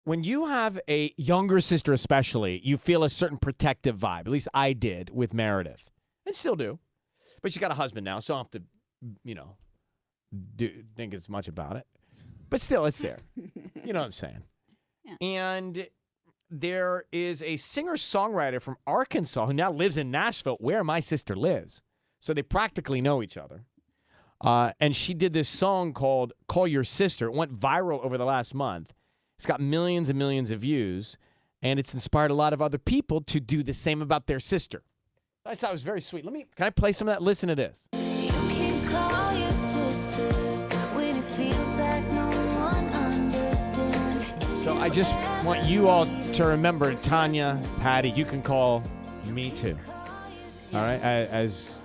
when you have a younger sister especially, you feel a certain protective vibe. At least I did with Meredith. And still do. But she's got a husband now, so I don't have to, think as much about it. But still, it's there. You know what I'm saying? Yeah. And there is a singer-songwriter from Arkansas who now lives in Nashville, where my sister lives. So they practically know each other. And she did this song called Call Your Sister. It went viral over the last month. It's got millions and millions of views, and it's inspired a lot of other people to do the same about their sister. I thought it was very sweet. Can I play some of that? Listen to this. You can call your sister when it feels like no one understands. So I just want you all to remember, Tanya, Patty, you can call me too. All right? As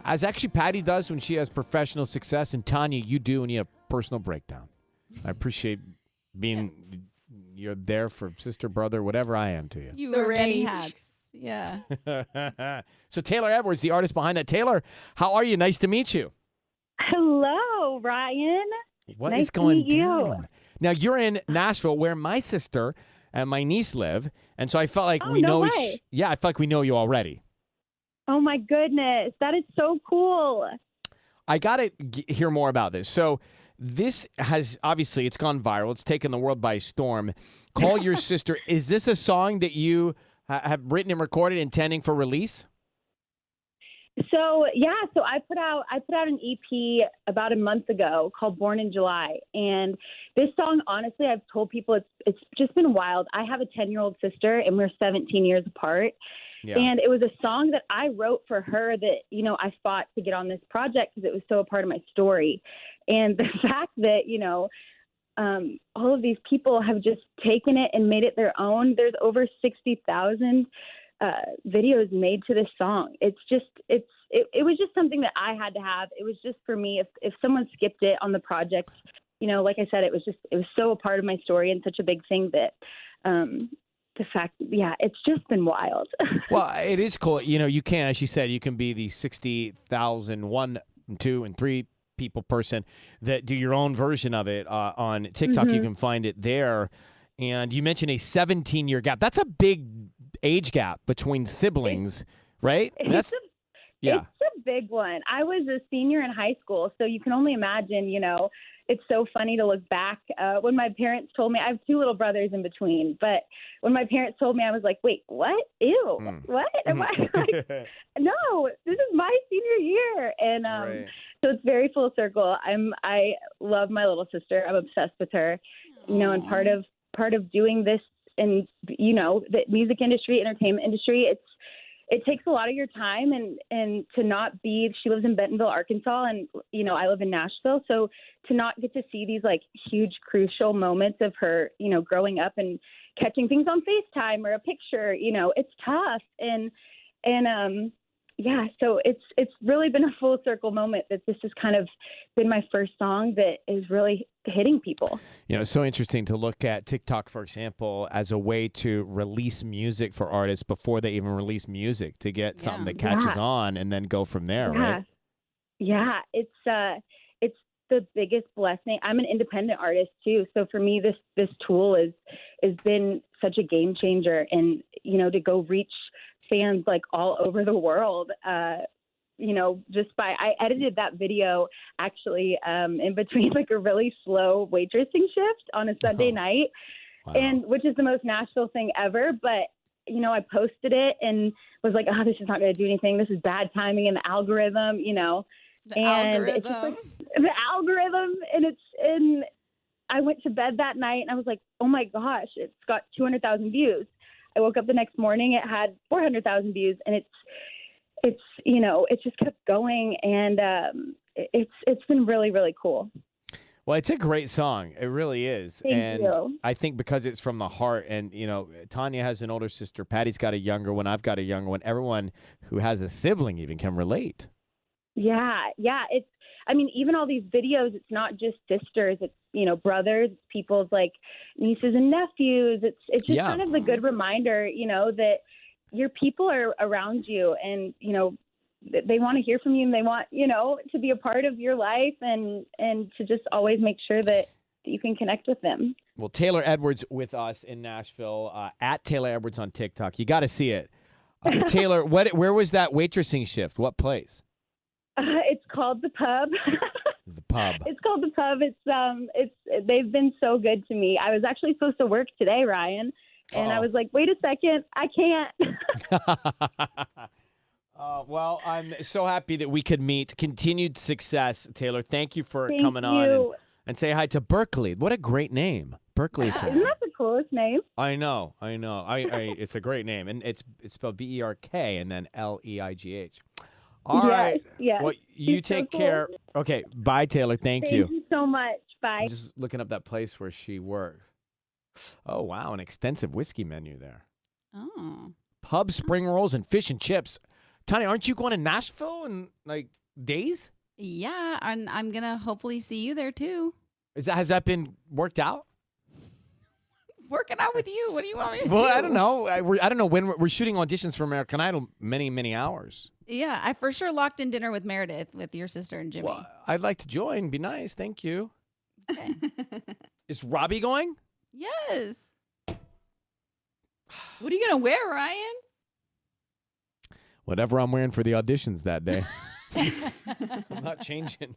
actually Patty does when she has professional success, and Tanya, you do when you have personal breakdown. I appreciate you're there for sister, brother, whatever I am to you. You wear many hats. Yeah. So Taylor Edwards, the artist behind that. Taylor, how are you? Nice to meet you. Hello, Ryan. What Nice is going to meet you. down? Now, you're in Nashville, where my sister and my niece live, and so I felt like Oh, we no know way. Yeah, I felt like we know you already. Oh, my goodness. That is so cool. I got to hear more about this. So this has, obviously, it's gone viral. It's taken the world by storm. Call Your Sister. Is this a song that you have written and recorded intending for release? So I put out an EP about a month ago called Born in July. And this song, honestly, I've told people it's just been wild. I have a 10-year-old sister, and we're 17 years apart. Yeah. And it was a song that I wrote for her that, I fought to get on this project because it was so a part of my story. And the fact that, all of these people have just taken it and made it their own. There's over 60,000 videos made to this song. It was just something that I had to have. It was just for me. If someone skipped it on the project, like I said, it was so a part of my story and such a big thing that the fact, it's just been wild. Well, it is cool. You can, as you said, you can be the 60,000, 1, 2, and 3 people person that do your own version of it on TikTok. Mm-hmm. You can find it there. And you mentioned a 17-year gap. That's a big age gap between siblings, right? It's a big one. I was a senior in high school, so you can only imagine, it's so funny to look back. When my parents told me, I have 2 little brothers in between, but when my parents told me, I was like, wait, what? Ew, what? Am I like, no, this is my senior year. And Right. So it's very full circle. I love my little sister. I'm obsessed with her, and part of doing this and, the music industry, entertainment industry, it takes a lot of your time and to not be, she lives in Bentonville, Arkansas, and, I live in Nashville. So to not get to see these like huge, crucial moments of her, growing up and catching things on FaceTime or a picture, it's tough. So it's really been a full circle moment that this has kind of been my first song that is really hitting people. It's so interesting to look at TikTok, for example, as a way to release music for artists before they even release music, to get something that catches on and then go from there, right? Yeah, it's the biggest blessing. I'm an independent artist too, so for me, this tool has been such a game changer, and to go reach fans like all over the world. I edited that video actually in between like a really slow waitressing shift on a Sunday night, and which is the most Nashville thing ever. But I posted it and was like, oh, this is not going to do anything. This is bad timing in the algorithm, The algorithm. The algorithm, and I went to bed that night and I was like, oh my gosh, it's got 200,000 views. I woke up the next morning, it had 400,000 views, and it just kept going, and it's been really, really cool. Well, it's a great song. It really is. Thank you. I think because it's from the heart, and, Tanya has an older sister. Patty's got a younger one. I've got a younger one. Everyone who has a sibling even can relate. Yeah. Even all these videos, it's not just sisters, it's, brothers, it's people's like nieces and nephews. It's just kind of a good reminder, that your people are around you, and, they want to hear from you, and they want, to be a part of your life, and to just always make sure that you can connect with them. Well, Taylor Edwards with us in Nashville, at Taylor Edwards on TikTok. You got to see it. Taylor, where was that waitressing shift? What place? It's called the Pub. The Pub. It's called the Pub. It's they've been so good to me. I was actually supposed to work today, Ryan, and I was like, wait a second, I can't. Well, I'm so happy that we could meet. Continued success, Taylor. Thank you for Thank coming you. on and say hi to Berkeley. What a great name. Berkeley's Isn't that the coolest name? I know. It's a great name, and it's spelled B-E-R-K and then L-E-I-G-H. All right. Yes. Well, you She's so take cool. care. Okay. Bye, Taylor. Thank Thank you. you so much. Bye. I'm just looking up that place where she works. Oh, wow. An extensive whiskey menu there. Oh. Pub, spring rolls, and fish and chips. Tanya, aren't you going to Nashville in like days? Yeah, and I'm going to hopefully see you there too. Has that been worked out? Working out with you. What do you want me to do? Well, I don't know. I don't know when we're shooting auditions for American Idol. Many hours. Yeah, I for sure locked in dinner with Meredith, with your sister and Jimmy. Well, I'd like to join. Be nice. Thank you. Okay. Is Robbie going? Yes. What are you going to wear, Ryan? Whatever I'm wearing for the auditions that day. I'm not changing.